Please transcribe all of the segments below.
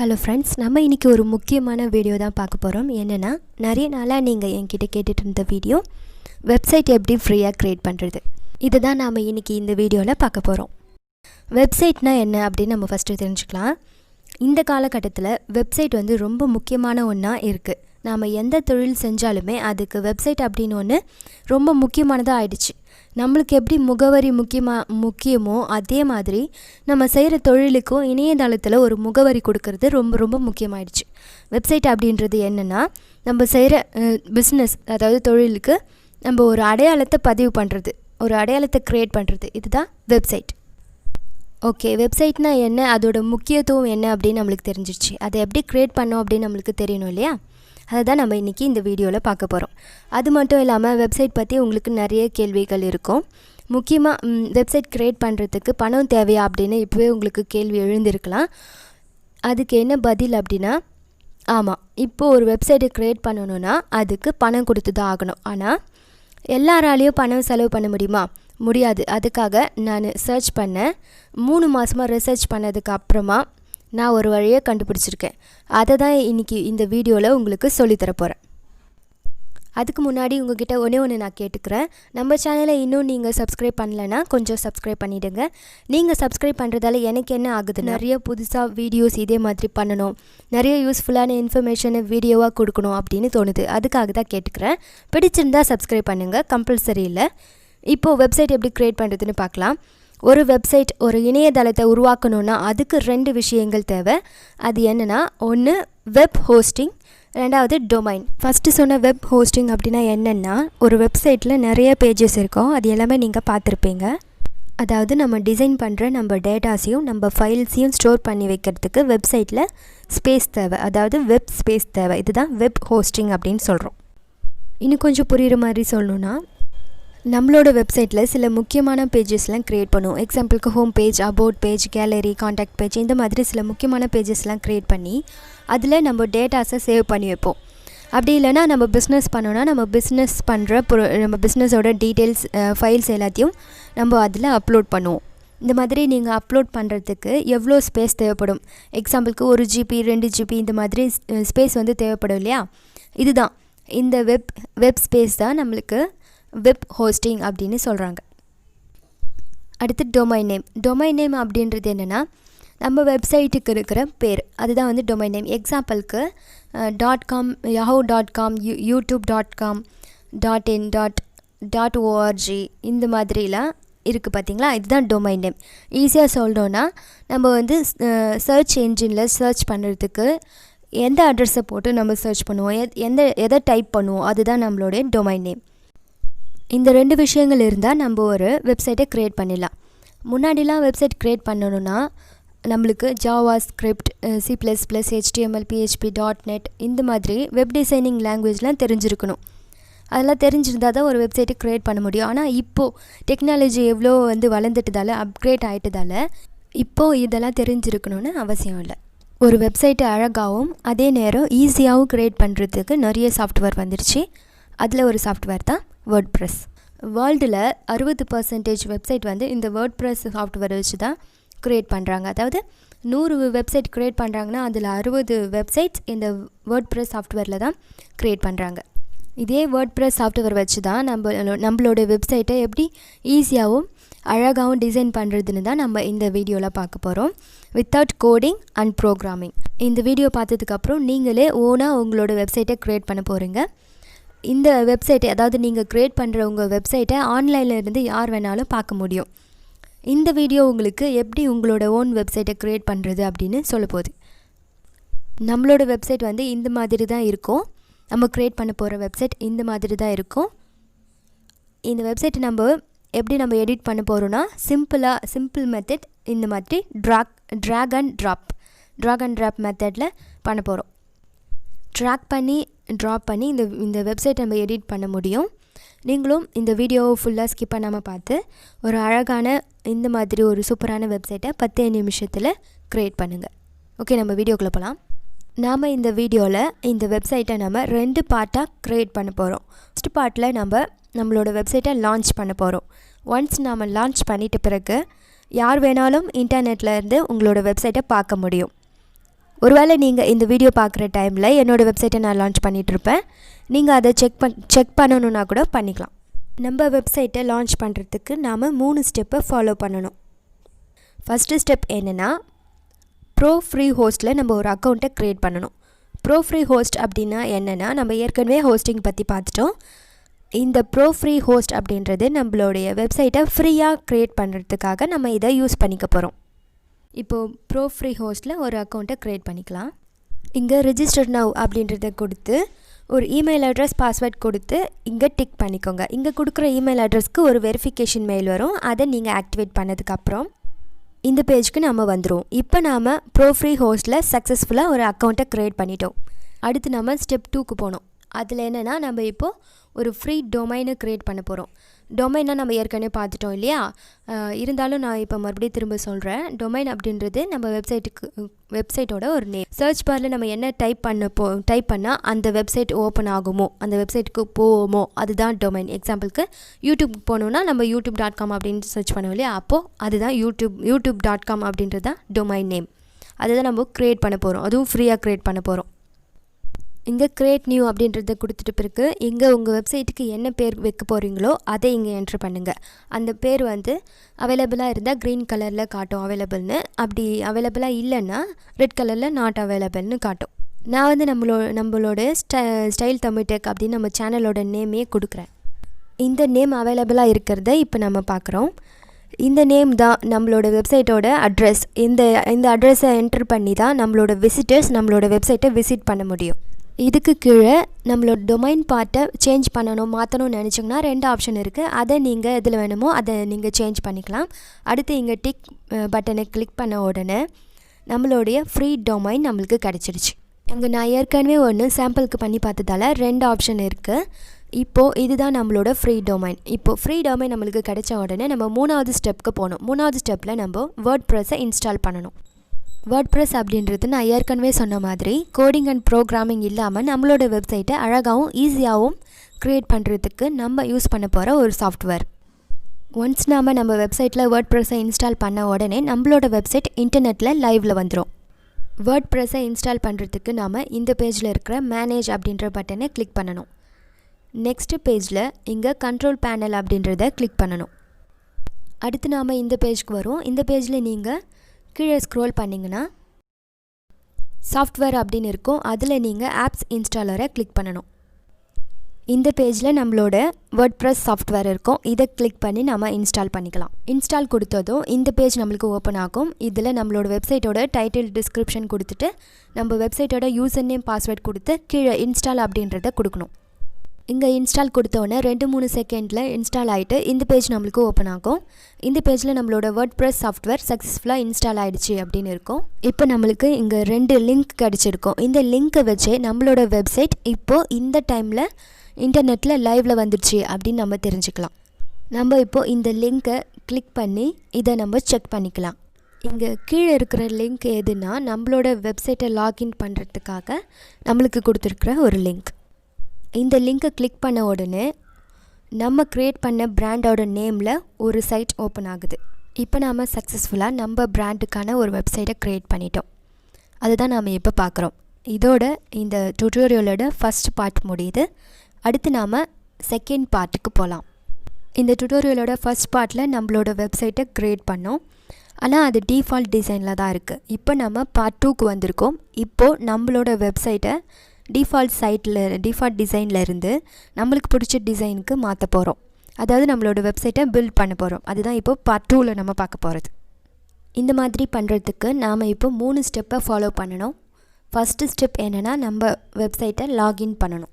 Hello friends, நம்ம இன்றைக்கி ஒரு முக்கியமான வீடியோ தான் பார்க்க போகிறோம். என்னென்னா, நிறைய நாளாக நீங்கள் என்கிட்ட கேட்டுட்டு இருந்த வீடியோ வெப்சைட் எப்படி ஃப்ரீயாக க்ரியேட் பண்ணுறது, இதை தான் நாம் இன்றைக்கி இந்த வீடியோவில் பார்க்க போகிறோம். வெப்சைட்னால் என்ன அப்படின்னு நம்ம ஃபஸ்ட்டு தெரிஞ்சுக்கலாம். இந்த காலகட்டத்தில் வெப்சைட் வந்து ரொம்ப முக்கியமான ஒன்றா இருக்குது. நாம் எந்த தொழில் செஞ்சாலுமே அதுக்கு வெப்சைட் அப்படின்னு ஒன்று ரொம்ப முக்கியமானதாக ஆயிடுச்சு. நம்மளுக்கு எப்படி முகவரி முக்கியமோ அதே மாதிரி நம்ம செய்கிற தொழிலுக்கும் இணையதளத்தில் ஒரு முகவரி கொடுக்கறது ரொம்ப ரொம்ப முக்கியமாயிடுச்சு. வெப்சைட் அப்படின்றது என்னென்னா, நம்ம செய்கிற பிஸ்னஸ், அதாவது தொழிலுக்கு நம்ம ஒரு அடையாளத்தை பதிவு பண்ணுறது, ஒரு அடையாளத்தை க்ரியேட் பண்ணுறது, இதுதான் வெப்சைட். ஓகே, வெப்சைட்னால் என்ன, அதோட முக்கியத்துவம் என்ன அப்படின்னு நம்மளுக்கு தெரிஞ்சிருச்சு. அதை எப்படி க்ரியேட் பண்ணோம் அப்படின்னு நம்மளுக்கு தெரியணும் இல்லையா? அதை தான் நம்ம இன்றைக்கி இந்த வீடியோவில் பார்க்க போகிறோம். அது மட்டும் இல்லாமல் வெப்சைட் பற்றி உங்களுக்கு நிறைய கேள்விகள் இருக்கும். முக்கியமாக வெப்சைட் க்ரியேட் பண்ணுறதுக்கு பணம் தேவையா அப்படின்னு இப்போவே உங்களுக்கு கேள்வி எழுந்திருக்கலாம். அதுக்கு என்ன பதில் அப்படின்னா, ஆமாம், இப்போது ஒரு வெப்சைட்டை க்ரியேட் பண்ணணுன்னா அதுக்கு பணம் கொடுத்து தான் ஆகணும். ஆனால் எல்லாராலையும் பணம் செலவு பண்ண முடியுமா? முடியாது. அதுக்காக நான் சர்ச் பண்ணேன். 3 மாதமாக ரிசர்ச் பண்ணதுக்கு அப்புறமா நான் ஒரு வழியை கண்டுபிடிச்சிருக்கேன். அதை தான் இன்றைக்கி இந்த வீடியோவில் உங்களுக்கு சொல்லித்தர போகிறேன். அதுக்கு முன்னாடி உங்ககிட்ட ஒன்று நான் கேட்டுக்கிறேன். நம்ம சேனலை இன்னும் நீங்கள் சப்ஸ்கிரைப் பண்ணலைன்னா கொஞ்சம் சப்ஸ்கிரைப் பண்ணிவிடுங்க. நீங்கள் சப்ஸ்கிரைப் பண்ணுறதால எனக்கு என்ன ஆகுது, நிறைய புதுசாக வீடியோஸ் இதே மாதிரி பண்ணணும், நிறைய யூஸ்ஃபுல்லான இன்ஃபர்மேஷனை வீடியோவாக கொடுக்கணும் அப்படின்னு தோணுது. அதுக்காக தான் கேட்டுக்கிறேன். பிடிச்சிருந்தால் சப்ஸ்கிரைப் பண்ணுங்கள், கம்பல்சரி இல்லை. இப்போது வெப்சைட் எப்படி க்ரியேட் பண்ணுறதுன்னு பார்க்கலாம். ஒரு வெப்சைட், ஒரு இணையதளத்தை உருவாக்கணுன்னா அதுக்கு 2 விஷயங்கள் தேவை. அது என்னென்னா, ஒன்று வெப் ஹோஸ்டிங், ரெண்டாவது டொமைன். ஃபஸ்ட்டு சொன்ன வெப் ஹோஸ்டிங் அப்படின்னா என்னென்னா, ஒரு வெப்சைட்டில் நிறைய பேஜஸ் இருக்கும், அது எல்லாமே நீங்கள் பார்த்துருப்பீங்க. அதாவது நம்ம டிசைன் பண்ணுற நம்ம டேட்டாஸையும் நம்ம ஃபைல்ஸையும் ஸ்டோர் பண்ணி வைக்கிறதுக்கு வெப்சைட்டில் ஸ்பேஸ் தேவை, அதாவது வெப் ஸ்பேஸ் தேவை. இதுதான் வெப் ஹோஸ்டிங் அப்படின்னு சொல்கிறோம். இன்னும் கொஞ்சம் புரிகிற மாதிரி சொல்லணுன்னா, நம்மளோட வெப்சைட்டில் சில முக்கியமான பேஜஸ்லாம் க்ரியேட் பண்ணுவோம். எக்ஸாம்பிளுக்கு home page, about page, gallery, contact page, இந்த மாதிரி சில முக்கியமான பேஜஸ்லாம் க்ரியேட் பண்ணி அதில் நம்ம டேட்டாஸை சேவ் பண்ணி வைப்போம். அப்படி இல்லைனா நம்ம பிஸ்னஸ் பண்ணோன்னா நம்ம பிஸ்னஸ் பண்ணுற நம்ம பிஸ்னஸோட டீட்டெயில்ஸ், ஃபைல்ஸ் எல்லாத்தையும் நம்ம அதில் அப்லோட் பண்ணுவோம். இந்த மாதிரி நீங்கள் அப்லோட் பண்ணுறதுக்கு எவ்வளோ ஸ்பேஸ் தேவைப்படும்? எக்ஸாம்பிளுக்கு 1 GB 2 GB இந்த மாதிரி ஸ்பேஸ் வந்து தேவைப்படும் இல்லையா? இதுதான் இந்த வெப் ஸ்பேஸ் தான் நம்மளுக்கு வெப் ஹோஸ்டிங் அப்படின்னு சொல்கிறாங்க. அடுத்து டொமைன் நேம். டொமைன் நேம் அப்படின்றது என்னென்னா, நம்ம வெப்சைட்டுக்கு இருக்கிற பேர், அதுதான் வந்து டொமைன் நேம். எக்ஸாம்பிளுக்கு .com, yahoo.com, youtube.com, .in, .org இந்த மாதிரிலாம் இருக்குது பார்த்தீங்களா? இதுதான் டொமைன் நேம். ஈஸியாக சொல்லணுன்னா, நம்ம வந்து சர்ச் என்ஜினில் சர்ச் பண்ணுறதுக்கு எந்த அட்ரஸை போட்டு நம்ம சர்ச் பண்ணுவோம், எதை டைப் பண்ணுவோம், அதுதான் நம்மளுடைய டொமைன் நேம். இந்த 2 விஷயங்கள் இருந்தால் நம்ம ஒரு வெப்சைட்டை க்ரியேட் பண்ணிடலாம். முன்னாடிலாம் வெப்சைட் க்ரியேட் பண்ணணுன்னா நம்மளுக்கு Java script, C++, HTML, PHP, .NET இந்த மாதிரி வெப் டிசைனிங் லாங்குவேஜ்லாம் தெரிஞ்சிருக்கணும். அதெல்லாம் தெரிஞ்சிருந்தால் தான் ஒரு வெப்சைட்டை க்ரியேட் பண்ண முடியும். ஆனால் இப்போது டெக்னாலஜி எவ்வளோ வந்து வளர்ந்துட்டதால், அப்கிரேட் ஆகிட்டதால் இப்போது இதெல்லாம் தெரிஞ்சிருக்கணும்னு அவசியம் இல்லை. ஒரு வெப்சைட்டை அழகாகவும் அதே நேரம் ஈஸியாகவும் க்ரியேட் பண்ணுறதுக்கு நிறைய சாஃப்ட்வேர் வந்துருச்சு. அதில் ஒரு சாஃப்ட்வேர் தான் WordPress. வேர்ல்டில் 60% வெப்சைட் வந்து இந்த WordPress சாஃப்ட்வேர் வச்சு தான் க்ரியேட் பண்ணுறாங்க. அதாவது 100 வெப்சைட் க்ரியேட் பண்ணுறாங்கன்னா அதில் 60 வெப்சைட்ஸ் இந்த WordPress சாஃப்ட்வேரில் தான் க்ரியேட் பண்ணுறாங்க. இதே WordPress சாஃப்ட்வேர் வச்சு தான் நம்மளோட வெப்சைட்டை எப்படி ஈஸியாகவும் அழகாகவும் டிசைன் பண்ணுறதுன்னு தான் நம்ம இந்த வீடியோவில் பார்க்க போகிறோம். Without coding and programming. இந்த வீடியோ பார்த்ததுக்கப்புறம் நீங்களே ஓனாக உங்களோட வெப்சைட்டை க்ரியேட் பண்ண போகிறீங்க. இந்த வெப்சைட்டை, அதாவது நீங்கள் க்ரியேட் பண்ணுற உங்கள் வெப்சைட்டை ஆன்லைனில் இருந்து யார் வேணாலும் பார்க்க முடியும். இந்த வீடியோ உங்களுக்கு எப்படி உங்களோட ஓன் வெப்சைட்டை க்ரியேட் பண்ணுறது அப்படின்னு சொல்ல போகுது. நம்மளோட வெப்சைட் வந்து இந்த மாதிரி தான் இருக்கும். நம்ம க்ரியேட் பண்ண போகிற வெப்சைட் இந்த மாதிரி தான் இருக்கும். இந்த வெப்சைட்டை நம்ம எப்படி எடிட் பண்ண போகிறோன்னா, சிம்பிள் மெத்தட், இந்த மாதிரி ட்ராக் அண்ட் ட்ராப் மெத்தடில் பண்ண போகிறோம். ட்ராப் பண்ணி இந்த வெப்சைட் நம்ம எடிட் பண்ண முடியும். நீங்களும் இந்த வீடியோவை ஃபுல்லாக ஸ்கிப் பண்ணாமல் பார்த்து ஒரு அழகான இந்த மாதிரி ஒரு சூப்பரான வெப்சைட்டை 10 நிமிஷத்தில் க்ரியேட் பண்ணுங்கள். ஓகே, நம்ம வீடியோக்குள்ளே போகலாம். நாம் இந்த வீடியோவில் இந்த வெப்சைட்டை நம்ம 2 பார்ட்டாக க்ரியேட் பண்ண போகிறோம். ஃபஸ்ட் பார்ட்டில் நம்மளோட வெப்சைட்டை லான்ச் பண்ண போகிறோம். ஒன்ஸ் நாம் லான்ச் பண்ணிட்ட பிறகு யார் வேணாலும் இன்டர்நெட்டில் இருந்து உங்களோட வெப்சைட்டை பார்க்க முடியும். ஒருவேளை நீங்கள் இந்த வீடியோ பார்க்குற டைமில் என்னோடய வெப்சைட்டை நான் லான்ச் பண்ணிகிட்ருப்பேன். நீங்கள் அதை செக் பண்ணணுன்னா கூட பண்ணிக்கலாம். நம்ம வெப்சைட்டை லான்ச் பண்ணுறதுக்கு நாம் 3 ஸ்டெப்பை ஃபாலோ பண்ணணும். ஃபஸ்ட்டு ஸ்டெப் என்னென்னா, profreehostல நம்ம ஒரு அக்கௌண்ட்டை க்ரியேட் பண்ணணும். profreehost அப்படின்னா என்னென்னா, நம்ம ஏற்கனவே ஹோஸ்டிங் பற்றி பார்த்துட்டோம். இந்த profreehost அப்படின்றது நம்மளுடைய வெப்சைட்டை ஃப்ரீயாக க்ரியேட் பண்ணுறதுக்காக நம்ம இதை யூஸ் பண்ணிக்க போகிறோம். இப்போது profreehostல ஒரு அக்கௌண்ட்டை க்ரியேட் பண்ணிக்கலாம். இங்கே ரெஜிஸ்டர் நவ் அப்படின்றத கொடுத்து ஒரு இமெயில் அட்ரஸ் பாஸ்வேர்ட் கொடுத்து இங்கே டிக் பண்ணிக்கோங்க. இங்கே கொடுக்குற இமெயில் அட்ரஸ்க்கு ஒரு வெரிஃபிகேஷன் மெயில் வரும். அதை நீங்கள் ஆக்டிவேட் பண்ணதுக்கப்புறம் இந்த பேஜ்க்கு நம்ம வந்துடும். இப்போ நாம் profreehostல சக்ஸஸ்ஃபுல்லாக ஒரு அக்கௌண்ட்டை க்ரியேட் பண்ணிட்டோம். அடுத்து நம்ம ஸ்டெப் 2க்கு போனோம். அதில் என்னென்னா, நம்ம இப்போது ஒரு ஃப்ரீ டொமைனை க்ரியேட் பண்ண போகிறோம். டொமைன்னா நம்ம ஏற்கனவே பார்த்துட்டோம் இல்லையா? இருந்தாலும் நான் இப்போ மறுபடியும் திரும்ப சொல்கிறேன். டொமைன் அப்படின்றது நம்ம வெப்சைட்டோட ஒரு நேம். சர்ச் பாரில் நம்ம என்ன டைப் பண்ணால் அந்த வெப்சைட் ஓப்பன் ஆகுமோ, அந்த வெப்சைட்டுக்கு போவோமோ, அதுதான் டொமைன். எக்ஸாம்பிளுக்கு யூடியூப் போகணுன்னா நம்ம youtube.com அப்படின்னு சர்ச் பண்ணுவோம் இல்லையா? அப்போது அதுதான் youtube.com அப்படின்றது தான் டொமைன் நேம். அதை தான் நம்ம க்ரியேட் பண்ண போகிறோம். அதுவும் ஃப்ரீயாக க்ரியேட் பண்ண போகிறோம். இங்கே க்ரியேட் நியூ அப்படின்றத கொடுத்துட்டு பிறகு இங்கே உங்கள் வெப்சைட்டுக்கு என்ன பேர் வைக்க போகிறீங்களோ அதை இங்கே என்ட்ரு பண்ணுங்கள். அந்த பேர் அவைலபிளாக இருந்தால் க்ரீன் கலரில் காட்டும் அவைலபிள்னு. அப்படி அவைலபிளாக இல்லைன்னா ரெட் கலரில் நாட் அவைலபிள்னு காட்டும். நான் நம்மளோட ஸ்டைல் தமிழ்டெக் அப்படின்னு நம்ம சேனலோட நேமே கொடுக்குறேன். இந்த நேம் அவைலபிளாக இருக்கிறத இப்போ நம்ம பார்க்குறோம். இந்த நேம் தான் நம்மளோட வெப்சைட்டோட அட்ரஸ். இந்த அட்ரஸை என்ட்ரு பண்ணி தான் நம்மளோட விசிட்டர்ஸ் நம்மளோட வெப்சைட்டை விசிட் பண்ண முடியும். இதுக்கு கீழே நம்மளோட டொமைன் பார்ட்டை சேஞ்ச் பண்ணணும், மாற்றணும்னு நினச்சிங்கன்னா 2 ஆப்ஷன் இருக்குது. அதை நீங்கள் எதில் வேணுமோ அதை நீங்கள் சேஞ்ச் பண்ணிக்கலாம். அடுத்து இங்கே டிக் பட்டனை கிளிக் பண்ண உடனே நம்மளுடைய ஃப்ரீ டொமைன் நம்மளுக்கு கிடச்சிருச்சு. அங்கே நான் ஏற்கனவே ஒன்று சாம்பிளுக்கு பண்ணி பார்த்ததால 2 ஆப்ஷன் இருக்குது. இப்போது இதுதான் நம்மளோட ஃப்ரீ டொமைன். இப்போது ஃப்ரீ டொமைன் நம்மளுக்கு கிடைச்ச உடனே நம்ம 3வது ஸ்டெப்புக்கு போகணும். 3வது ஸ்டெப்பில் நம்ம WordPressஸை இன்ஸ்டால் பண்ணணும். WordPress அப்படின்றது நான் ஏற்கனவே சொன்ன மாதிரி கோடிங் அண்ட் ப்ரோக்ராமிங் இல்லாமல் நம்மளோட வெப்சைட்டை அழகாகவும் ஈஸியாகவும் க்ரியேட் பண்ணுறதுக்கு நம்ம யூஸ் பண்ண போகிற ஒரு சாஃப்ட்வேர். ஒன்ஸ் நம்ம வெப்சைட்டில் WordPressஸை இன்ஸ்டால் பண்ண உடனே நம்மளோட வெப்சைட் இன்டர்நெட்டில் லைவில் வந்துடும். WordPressஸை இன்ஸ்டால் பண்ணுறதுக்கு நாம் இந்த பேஜில் இருக்கிற மேனேஜ் அப்படின்ற பட்டனை கிளிக் பண்ணணும். நெக்ஸ்ட்டு பேஜில் இங்கே கண்ட்ரோல் பேனல் அப்படின்றத கிளிக் பண்ணணும். அடுத்து நாம் இந்த பேஜுக்கு வரும். இந்த பேஜில் நீங்கள் கீழே ஸ்க்ரோல் பண்ணிங்கன்னா சாஃப்ட்வேர் அப்படின்னு இருக்கும். அதில் நீங்கள் ஆப்ஸ் இன்ஸ்டாலரை கிளிக் பண்ணணும். இந்த பேஜில் நம்மளோட WordPress சாஃப்ட்வேர் இருக்கும். இதை கிளிக் பண்ணி நம்ம இன்ஸ்டால் பண்ணிக்கலாம். இன்ஸ்டால் கொடுத்ததும் இந்த பேஜ் நம்மளுக்கு ஓப்பன் ஆகும். இதில் நம்மளோட வெப்சைட்டோட டைட்டில் டிஸ்கிரிப்ஷன் கொடுத்துட்டு நம்ம வெப்சைட்டோட யூசர் நேம் பாஸ்வேர்ட் கொடுத்து கீழே இன்ஸ்டால் அப்படின்றத கொடுக்கணும். இங்கே இன்ஸ்டால் கொடுத்தோன்னே 2-3 செகண்டில் இன்ஸ்டால் ஆகிட்டு இந்த பேஜ் நம்மளுக்கு ஓப்பன் ஆகும். இந்த பேஜில் நம்மளோட WordPress சாஃப்ட்வேர் சக்ஸஸ்ஃபுல்லாக இன்ஸ்டால் ஆகிடுச்சு அப்படின்னு இருக்கும். இப்போ நம்மளுக்கு இங்கே 2 லிங்க் கிடச்சிருக்கும். இந்த லிங்க்கை வச்சு நம்மளோட வெப்சைட் இப்போது இந்த டைமில் இன்டர்நெட்டில் லைவில் வந்துடுச்சு அப்படின்னு நம்ம தெரிஞ்சுக்கலாம். நம்ம இப்போது இந்த லிங்க்கை கிளிக் பண்ணி இதை நம்ம செக் பண்ணிக்கலாம். இங்கே கீழே இருக்கிற லிங்க் எதுனா நம்மளோட வெப்சைட்டை லாகின் பண்ணுறதுக்காக நம்மளுக்கு கொடுத்துருக்குற ஒரு லிங்க். இந்த லிங்க்கை கிளிக் பண்ண உடனே நம்ம க்ரியேட் பண்ண பிராண்டோட நேமில் ஒரு சைட் ஓப்பன் ஆகுது. இப்போ நாம் சக்ஸஸ்ஃபுல்லாக நம்ம பிராண்டுக்கான ஒரு வெப்சைட்டை க்ரியேட் பண்ணிட்டோம். அதுதான் நாம் இப்போ பார்க்குறோம். இதோட இந்த டுட்டோரியலோட ஃபஸ்ட் பார்ட் முடியுது. அடுத்து நாம் செகண்ட் பார்ட்டுக்கு போகலாம். இந்த டுட்டோரியலோட ஃபஸ்ட் பார்ட்டில் நம்மளோட வெப்சைட்டை க்ரியேட் பண்ணோம். ஆனால் அது டிஃபால்ட் டிசைனில் தான் இருக்குது. இப்போ நம்ம பார்ட் 2க்கு வந்திருக்கோம். இப்போது நம்மளோட வெப்சைட்டை டிஃபால்ட் டிசைனில் இருந்து நம்மளுக்கு பிடிச்ச டிசைனுக்கு மாற்ற போகிறோம். அதாவது நம்மளோட வெப்சைட்டை பில்ட் பண்ண போகிறோம். அதுதான் இப்போ பார்ட் 2ல் நம்ம பார்க்க போகிறது. இந்த மாதிரி பண்ணுறதுக்கு நாம் இப்போ 3 ஸ்டெப்பை ஃபாலோ பண்ணணும். ஃபஸ்ட்டு ஸ்டெப் என்னென்னா, நம்ம வெப்சைட்டை லாகின் பண்ணணும்.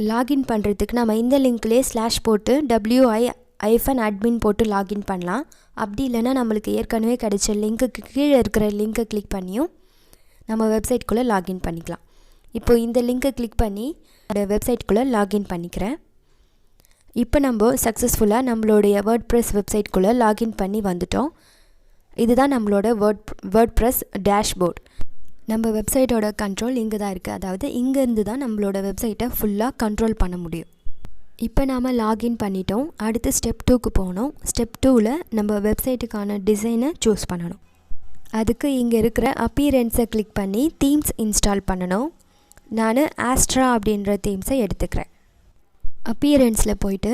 லாகின் பண்ணுறதுக்கு நம்ம இந்த லிங்க்லேயே ஸ்லாஷ் போட்டு WI-admin போட்டு லாகின் பண்ணலாம். அப்படி இல்லைன்னா நம்மளுக்கு ஏற்கனவே கிடைச்ச லிங்க்குக்கு கீழே இருக்கிற லிங்க்கை கிளிக் பண்ணியும் நம்ம வெப்சைட்குள்ளே லாகின் பண்ணிக்கலாம். இப்போ இந்த லிங்க்கை கிளிக் பண்ணி வெப்சைட்குள்ளே லாகின் பண்ணிக்கிறேன். இப்போ நம்ம சக்ஸஸ்ஃபுல்லாக நம்மளுடைய WordPress வெப்சைட்குள்ளே லாகின் பண்ணி வந்துட்டோம். இதுதான் நம்மளோட WordPress டேஷ்போர்ட். நம்ம வெப்சைட்டோட கண்ட்ரோல் இங்கே தான் இருக்குது. அதாவது இங்கேருந்து தான் நம்மளோட வெப்சைட்டை ஃபுல்லாக கண்ட்ரோல் பண்ண முடியும். இப்போ நாம் லாகின் பண்ணிட்டோம். அடுத்து ஸ்டெப் 2க்கு போகணும். ஸ்டெப் 2ல் நம்ம வெப்சைட்டுக்கான டிசைனை சூஸ் பண்ணணும். அதுக்கு இங்கே இருக்கிற அப்பியரன்ஸை கிளிக் பண்ணி தீம்ஸ் இன்ஸ்டால் பண்ணணும். நான் ஆஸ்ட்ரா அப்படின்ற தீம்ஸை எடுத்துக்கிறேன். அப்பியரன்ஸில் போய்ட்டு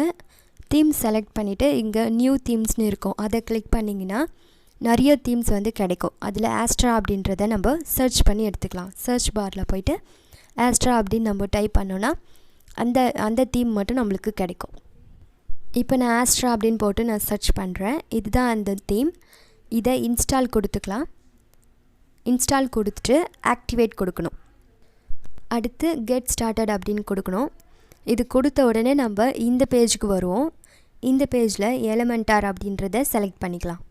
தீம்ஸ் செலக்ட் பண்ணிவிட்டு இங்கே நியூ தீம்ஸ்னு இருக்கும், அதை கிளிக் பண்ணிங்கன்னா நிறைய தீம்ஸ் வந்து கிடைக்கும். அதில் ஆஸ்ட்ரா அப்படின்றத நம்ம சர்ச் பண்ணி எடுத்துக்கலாம். சர்ச் பாரில் போய்ட்டு ஆஸ்ட்ரா அப்படின்னு நம்ம டைப் பண்ணோன்னா அந்த தீம் மட்டும் நம்மளுக்கு கிடைக்கும். இப்போ நான் ஆஸ்ட்ரா அப்படின்னு போட்டு நான் சர்ச் பண்ணுறேன். இதுதான் அந்த தீம். இதை இன்ஸ்டால் கொடுத்துக்கலாம். இன்ஸ்டால் கொடுத்துட்டு ஆக்டிவேட் கொடுக்கணும். அடுத்து கெட் ஸ்டார்டட் அப்படின்னு கொடுக்கணும். இது கொடுத்த உடனே நம்ம இந்த பேஜுக்கு வருவோம். இந்த பேஜில் எலமெண்டார் அப்படின்றத செலக்ட் பண்ணிக்கலாம்.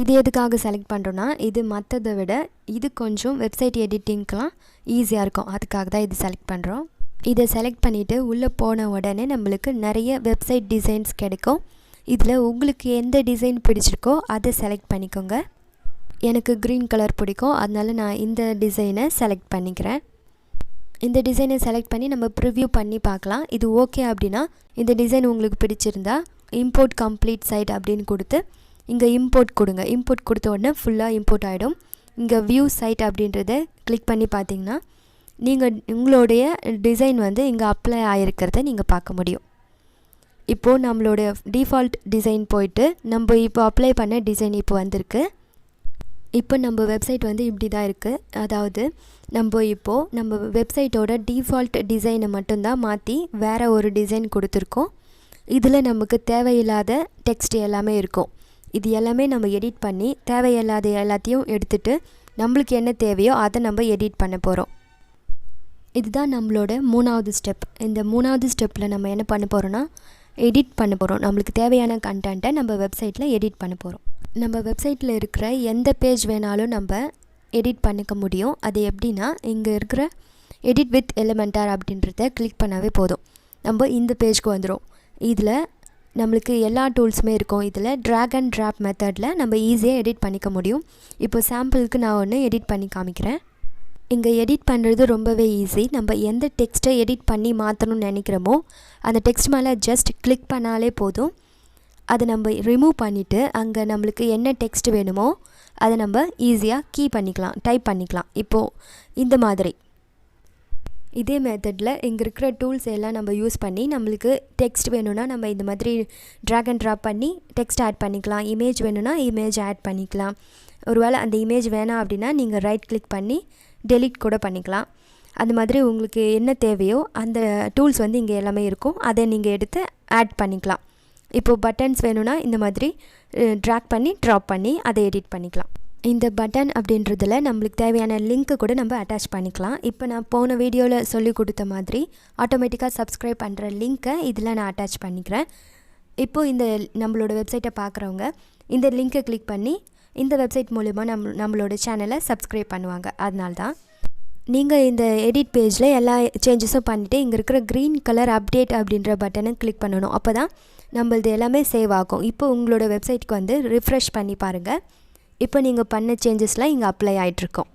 இது எதுக்காக செலக்ட் பண்ணுறோன்னா, இது மற்றதை விட இது கொஞ்சம் வெப்சைட் எடிட்டிங்க்கெலாம் ஈஸியாக இருக்கும், அதுக்காக தான் இது செலக்ட் பண்ணுறோம். இதை செலக்ட் பண்ணிவிட்டு உள்ளே போன உடனே நம்மளுக்கு நிறைய வெப்சைட் டிசைன்ஸ் கிடைக்கும். இதில் உங்களுக்கு எந்த டிசைன் பிடிச்சிருக்கோ அதை செலக்ட் பண்ணிக்கோங்க. எனக்கு க்ரீன் கலர் பிடிக்கும், அதனால நான் இந்த டிசைனை செலக்ட் பண்ணிக்கிறேன். இந்த டிசைனை செலக்ட் பண்ணி நம்ம ப்ரிவ்யூ பண்ணி பார்க்கலாம். இது ஓகே அப்படின்னா இந்த டிசைன் உங்களுக்கு பிடிச்சிருந்தா இம்போர்ட் கம்ப்ளீட் சைட் அப்படின்னு கொடுத்து இங்கே இம்போர்ட் கொடுங்க. இம்போர்ட் கொடுத்த உடனே ஃபுல்லாக இம்போர்ட் ஆகிடும். இங்கே வியூ சைட் அப்படின்றத கிளிக் பண்ணி பார்த்தீங்கன்னா நீங்கள் உங்களுடைய டிசைன் வந்து இங்கே அப்ளை ஆகிருக்கிறத நீங்கள் பார்க்க முடியும். இப்போது நம்மளோட டிஃபால்ட் டிசைன் போயிட்டு நம்ம இப்போ அப்ளை பண்ண டிசைன் இப்போ வந்திருக்கு. இப்போ நம்ம வெப்சைட் வந்து இப்படி தான் இருக்குது. அதாவது நம்ம வெப்சைட்டோட டிஃபால்ட் டிசைனை மட்டும்தான் மாற்றி வேறு ஒரு டிசைன் கொடுத்துருக்கோம். இதில் நமக்கு தேவையில்லாத டெக்ஸ்ட் எல்லாமே இருக்கும். இது எல்லாமே நம்ம எடிட் பண்ணி தேவையில்லாத எல்லாத்தையும் எடுத்துகிட்டு நம்மளுக்கு என்ன தேவையோ அதை நம்ம எடிட் பண்ண போகிறோம். இதுதான் நம்மளோட 3வது ஸ்டெப். இந்த 3வது ஸ்டெப்பில் நம்ம என்ன பண்ண போகிறோன்னா எடிட் பண்ண போகிறோம். நம்மளுக்கு தேவையான கண்டென்ட்டை நம்ம வெப்சைட்டில் எடிட் பண்ண போகிறோம். நம்ம வெப்சைட்டில் இருக்கிற எந்த பேஜ் வேணாலும் நம்ம எடிட் பண்ணிக்க முடியும். அது எப்படின்னா, இங்கே இருக்கிற எடிட் வித் எலிமெண்டார் அப்படின்றத கிளிக் பண்ணாவே போதும், நம்ம இந்த பேஜ்க்கு வந்துடும். இதில் நம்மளுக்கு எல்லா டூல்ஸுமே இருக்கும். இதில் ட்ராக் அண்ட் ட்ராப் மெத்தடில் நம்ம ஈஸியாக எடிட் பண்ணிக்க முடியும். இப்போ சாம்பிளுக்கு நான் ஒன்று எடிட் பண்ணி காமிக்கிறேன். இங்கே எடிட் பண்ணுறது ரொம்பவே ஈஸி. நம்ம எந்த டெக்ஸ்ட்டை எடிட் பண்ணி மாற்றணும்னு நினைக்கிறோமோ அந்த டெக்ஸ்ட் மேலே ஜஸ்ட் கிளிக் பண்ணாலே போதும். அதை நம்ம ரிமூவ் பண்ணிவிட்டு அங்கே நம்மளுக்கு என்ன டெக்ஸ்ட் வேணுமோ அதை நம்ம ஈஸியாக டைப் பண்ணிக்கலாம். இப்போது இந்த மாதிரி இதே மெத்தடில் இங்கே இருக்கிற டூல்ஸ் எல்லாம் நம்ம யூஸ் பண்ணி நம்மளுக்கு டெக்ஸ்ட் வேணும்னா நம்ம இந்த மாதிரி ட்ராக் அண்ட் ட்ராப் பண்ணி டெக்ஸ்ட் ஆட் பண்ணிக்கலாம். இமேஜ் வேணும்னா இமேஜ் ஆட் பண்ணிக்கலாம். ஒருவேளை அந்த இமேஜ் வேணாம் அப்படின்னா நீங்கள் ரைட் கிளிக் பண்ணி டெலீட் கூட பண்ணிக்கலாம். அந்த மாதிரி உங்களுக்கு என்ன தேவையோ அந்த டூல்ஸ் வந்து இங்கே எல்லாமே இருக்கும். அதை நீங்கள் எடுத்து ஆட் பண்ணிக்கலாம். இப்போது பட்டன்ஸ் வேணும்னா இந்த மாதிரி ட்ராக் பண்ணி ட்ராப் பண்ணி அதை எடிட் பண்ணிக்கலாம். இந்த பட்டன் அப்படின்றதில் நம்மளுக்கு தேவையான லிங்க்கு கூட நம்ம அட்டாச் பண்ணிக்கலாம். இப்போ நான் போன வீடியோவில் சொல்லி கொடுத்த மாதிரி ஆட்டோமேட்டிக்காக சப்ஸ்கிரைப் பண்ணுற லிங்க்கை இதில் நான் அட்டாச் பண்ணிக்கிறேன். இப்போது இந்த நம்மளோட வெப்சைட்டை பார்க்குறவங்க இந்த லிங்க்கை கிளிக் பண்ணி இந்த வெப்சைட் மூலிமா நம்மளோட சேனலை சப்ஸ்கிரைப் பண்ணுவாங்க. அதனால தான் நீங்கள் இந்த எடிட் பேஜில் எல்லா சேஞ்சஸும் பண்ணிவிட்டு இங்கே இருக்கிற க்ரீன் கலர் அப்டேட் அப்படின்ற பட்டனை கிளிக் பண்ணணும். அப்போ தான் நம்மளது எல்லாமே சேவ் ஆகும். இப்போ உங்களோட வெப்சைட்டுக்கு வந்து ரிஃப்ரெஷ் பண்ணி பாருங்கள். இப்போ நீங்கள் பண்ண சேஞ்சஸ்லாம் இங்கே அப்ளை ஆகிட்ருக்கோம்.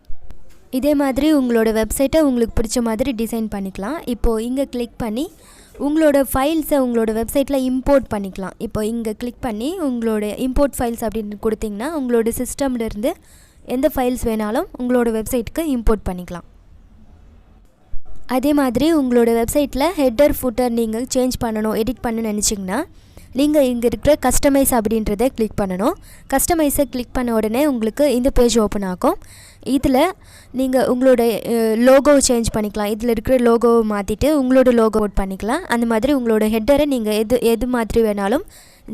இதே மாதிரி உங்களோட வெப்சைட்டை உங்களுக்கு பிடிச்ச மாதிரி டிசைன் பண்ணிக்கலாம். இப்போது இங்கே கிளிக் பண்ணி உங்களோட ஃபைல்ஸை உங்களோட வெப்சைட்டில் இம்போர்ட் பண்ணிக்கலாம். இப்போ இங்கே கிளிக் பண்ணி உங்களோட இம்போர்ட் ஃபைல்ஸ் அப்படின்னு கொடுத்திங்கன்னா உங்களோட சிஸ்டம்லேருந்து எந்த ஃபைல்ஸ் வேணாலும் உங்களோட வெப்சைட்டுக்கு இம்போர்ட் பண்ணிக்கலாம். அதே மாதிரி உங்களோட வெப்சைட்டில் ஹெட்டர் ஃபுட்டர் நீங்கள் சேஞ்ச் பண்ணணும், எடிட் பண்ணணும்னு நினச்சிங்கன்னா நீங்கள் இங்கே இருக்கிற கஸ்டமைஸ் அப்படின்றத கிளிக் பண்ணணும். கஸ்டமைஸை கிளிக் பண்ண உடனே உங்களுக்கு இந்த பேஜ் ஓப்பன் ஆகும். இதில் நீங்கள் உங்களோட லோகோ சேஞ்ச் பண்ணிக்கலாம். இதில் இருக்கிற லோகோவை மாற்றிட்டு உங்களோட லோகோ அவுட் பண்ணிக்கலாம். அந்த மாதிரி உங்களோட ஹெட்டரை நீங்கள் எது மாதிரி வேணாலும்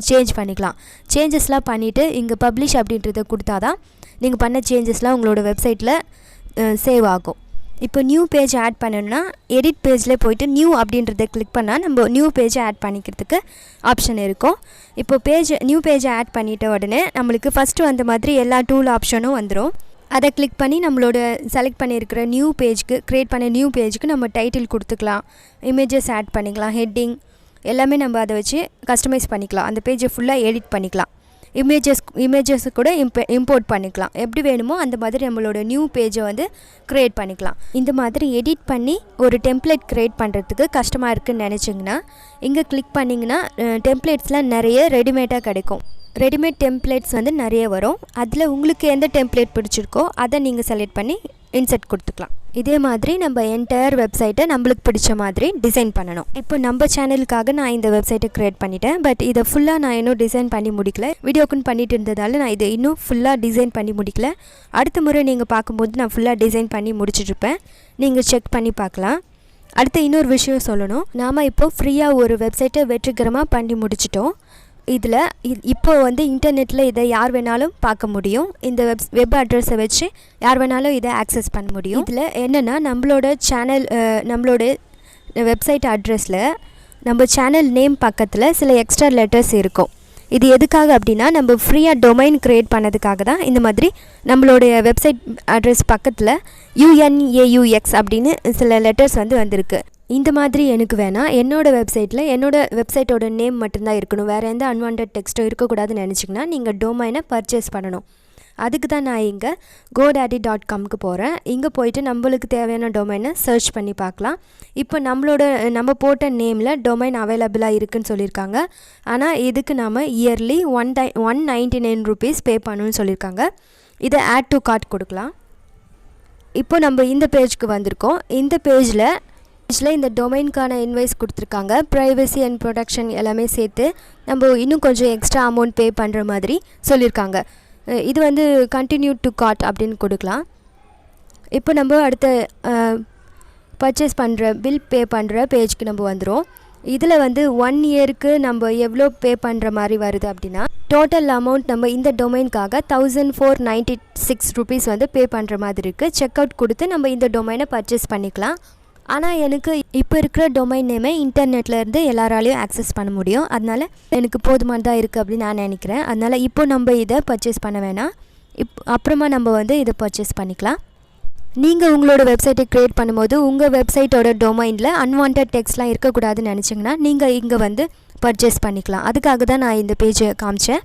சேஞ்ச் பண்ணிக்கலாம். சேஞ்சஸ்லாம் பண்ணிவிட்டு இங்கே பப்ளிஷ் அப்படின்றத கொடுத்தா தான் நீங்கள் பண்ண சேஞ்சஸ்லாம் உங்களோட வெப்சைட்டில் சேவ் ஆகும். இப்போ நியூ பேஜ் ஆட் பண்ணணும்னா எடிட் பேஜில் போய்ட்டு நியூ அப்படின்றத கிளிக் பண்ணால் நம்ம நியூ பேஜை ஆட் பண்ணிக்கிறதுக்கு ஆப்ஷன் இருக்கும். இப்போ நியூ பேஜை ஆட் பண்ணிட்ட உடனே நம்மளுக்கு ஃபஸ்ட்டு வந்த மாதிரி எல்லா டூல் ஆப்ஷனும் வந்துடும். அதை கிளிக் பண்ணி நம்மளோட செலக்ட் பண்ணியிருக்கிற க்ரியேட் பண்ண நியூ பேஜுக்கு நம்ம டைட்டில் கொடுத்துக்கலாம், இமேஜஸ் ஆட் பண்ணிக்கலாம், ஹெட்டிங் எல்லாமே நம்ம அதை வச்சு கஸ்டமைஸ் பண்ணிக்கலாம். அந்த பேஜை ஃபுல்லாக எடிட் பண்ணிக்கலாம். இமேஜஸ் கூட இம்போர்ட் பண்ணிக்கலாம். எப்படி வேணுமோ அந்த மாதிரி நம்மளோட நியூ பேஜை வந்து க்ரியேட் பண்ணிக்கலாம். இந்த மாதிரி எடிட் பண்ணி ஒரு டெம்ப்ளேட் க்ரியேட் பண்ணுறதுக்கு கஷ்டமாக இருக்குதுன்னு நினச்சிங்கன்னா இங்கே கிளிக் பண்ணிங்கன்னா டெம்ப்ளேட்ஸ்லாம் நிறைய ரெடிமேடாக கிடைக்கும். ரெடிமேட் டெம்ப்ளேட்ஸ் வந்து நிறைய வரும். அதில் உங்களுக்கு எந்த டெம்ப்ளேட் பிடிச்சிருக்கோ அதை நீங்கள் செலக்ட் பண்ணி இன்சர்ட் கொடுத்துக்கலாம். இதே மாதிரி நம்ம என்டையர் வெப்சைட்டை நம்மளுக்கு பிடிச்ச மாதிரி டிசைன் பண்ணணும். இப்போ நம்ம சேனலுக்காக நான் இந்த வெப்சைட்டை க்ரியேட் பண்ணிட்டேன். பட் இதை ஃபுல்லாக நான் இன்னும் டிசைன் பண்ணி முடிக்கல. வீடியோக்குன்னு பண்ணிட்டு இருந்ததால் நான் இதை இன்னும் ஃபுல்லாக டிசைன் பண்ணி முடிக்கல. அடுத்த முறை நீங்கள் பார்க்கும்போது நான் ஃபுல்லாக டிசைன் பண்ணி முடிச்சிட்ருப்பேன். நீங்கள் செக் பண்ணி பார்க்கலாம். அடுத்து இன்னொரு விஷயம் சொல்லணும். நாம் இப்போது ஃப்ரீயாக ஒரு வெப்சைட்டை வெற்றிகரமாக பண்ணி முடிச்சிட்டோம். இதில் இப்போ வந்து இன்டர்நெட்டில் இதை யார் வேணாலும் பார்க்க முடியும். இந்த வெப் அட்ரஸை வச்சு யார் வேணாலும் இதை ஆக்சஸ் பண்ண முடியும். இதில் என்னென்னா நம்மளோட சேனல் நம்மளோட வெப்சைட் அட்ரஸில் நம்ம சேனல் நேம் பக்கத்தில் சில எக்ஸ்ட்ரா லெட்டர்ஸ் இருக்கும். இது எதுக்காக அப்படின்னா நம்ம ஃப்ரீயாக டொமைன் க்ரியேட் பண்ணதுக்காக தான் இந்த மாதிரி நம்மளுடைய வெப்சைட் அட்ரஸ் பக்கத்தில் UNAUX அப்படின்னு சில லெட்டர்ஸ் வந்து வந்திருக்கு. இந்த மாதிரி எனக்கு வேணாம். என்னோடய வெப்சைட்டோட நேம் மட்டும்தான் இருக்கணும். வேறு எந்த அன்வான்ட் டெக்ஸ்ட்டோ இருக்கக்கூடாதுன்னு நினச்சிங்கன்னா நீங்கள் டொமைனை பர்ச்சேஸ் பண்ணணும். அதுக்கு தான் நான் இங்கே godaddy.comக்கு போகிறேன். இங்கே போயிட்டு நம்மளுக்கு தேவையான டொமைனை சர்ச் பண்ணி பார்க்கலாம். இப்போ நம்ம போட்ட நேமில் டொமைன் அவைலபிளாக இருக்குதுன்னு சொல்லியிருக்காங்க. ஆனால் இதுக்கு நாம் இயர்லி 199 rupees பே பண்ணணும்னு சொல்லியிருக்காங்க. இதை ஆட் டு கார்ட் கொடுக்கலாம். இப்போ நம்ம இந்த பேஜுக்கு வந்திருக்கோம். இந்த பேஜில் இந்த டொமைனுக்கான இன்வாய்ஸ் கொடுத்துருக்காங்க. ப்ரைவசி அண்ட் ப்ரொடக்ஷன் எல்லாமே சேர்த்து நம்ம இன்னும் கொஞ்சம் எக்ஸ்ட்ரா அமௌண்ட் பே பண்ணுற மாதிரி சொல்லியிருக்காங்க. இது வந்து கண்டினியூ டு கார்ட் அப்படின்னு கொடுக்கலாம். இப்போ நம்ம அடுத்த பர்ச்சேஸ் பில் பே பண்ணுற பேஜ்க்கு நம்ம வந்துடும். இதில் வந்து 1 இயருக்கு நம்ம எவ்வளோ பே பண்ணுற மாதிரி வருது அப்படின்னா டோட்டல் அமௌண்ட் நம்ம இந்த டொமைனுக்காக 1496 rupees வந்து பே பண்ணுற மாதிரி இருக்குது. செக் அவுட் கொடுத்து நம்ம இந்த டொமைனை பர்ச்சேஸ் பண்ணிக்கலாம். ஆனால் எனக்கு இப்போ இருக்கிற டொமைன் நேமை இன்டர்நெட்லேருந்து எல்லாராலையும் ஆக்சஸ் பண்ண முடியும். அதனால் எனக்கு போதுமானதாக இருக்குது அப்படின்னு நான் நினைக்கிறேன். அதனால் இப்போ நம்ம இதை பர்ச்சேஸ் பண்ண வேணாம். அப்புறமா நம்ம வந்து இதை பர்ச்சேஸ் பண்ணிக்கலாம். நீங்கள் உங்களோட வெப்சைட்டை க்ரியேட் பண்ணும்போது உங்கள் வெப்சைட்டோட டொமைனில் அன்வான்ட் டெக்ஸ்ட்லாம் இருக்கக்கூடாதுன்னு நினச்சிங்கன்னா நீங்கள் இங்கே வந்து பர்ச்சேஸ் பண்ணிக்கலாம். அதுக்காக தான் நான் இந்த பேஜை காமிச்சேன்.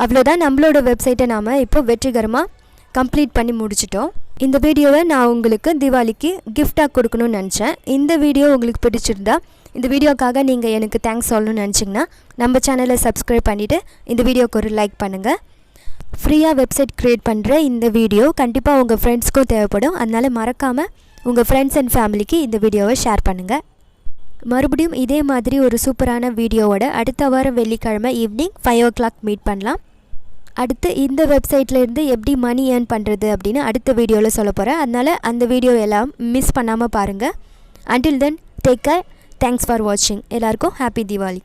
அவ்வளோதான். நம்மளோட வெப்சைட்டை நாம் இப்போ வெற்றிகரமாக கம்ப்ளீட் பண்ணி முடிச்சிட்டோம். இந்த வீடியோவை நான் உங்களுக்கு தீபாவளிக்கு கிஃப்டாக கொடுக்கணும்னு நினச்சேன். இந்த வீடியோ உங்களுக்கு பிடிச்சிருந்தா இந்த வீடியோக்காக நீங்கள் எனக்கு தேங்க்ஸ் சொல்லணும்னு நினச்சிங்கன்னா நம்ம சேனலை சப்ஸ்கிரைப் பண்ணிவிட்டு இந்த வீடியோக்கு ஒரு லைக் பண்ணுங்கள். ஃப்ரீயாக வெப்சைட் க்ரியேட் பண்ணுற இந்த வீடியோ கண்டிப்பாக உங்கள் ஃப்ரெண்ட்ஸ்க்கும் தேவைப்படும். அதனால் மறக்காமல் உங்கள் ஃப்ரெண்ட்ஸ் அண்ட் ஃபேமிலிக்கு இந்த வீடியோவை ஷேர் பண்ணுங்கள். மறுபடியும் இதே மாதிரி ஒரு சூப்பரான வீடியோவோட அடுத்த வாரம் வெள்ளிக்கிழமை ஈவினிங் 5 o'clock மீட் பண்ணலாம். அடுத்து இந்த வெப்சைட்லேருந்து எப்படி மணி ஏர்ன் பண்ணுறது அப்படின்னு அடுத்த வீடியோவில் சொல்ல போகிறேன். அதனால் அந்த வீடியோ எல்லாம் மிஸ் பண்ணாமல் பாருங்கள். Until then, take care. Thanks for watching. எல்லாருக்கும் ஹாப்பி தீபாவளி.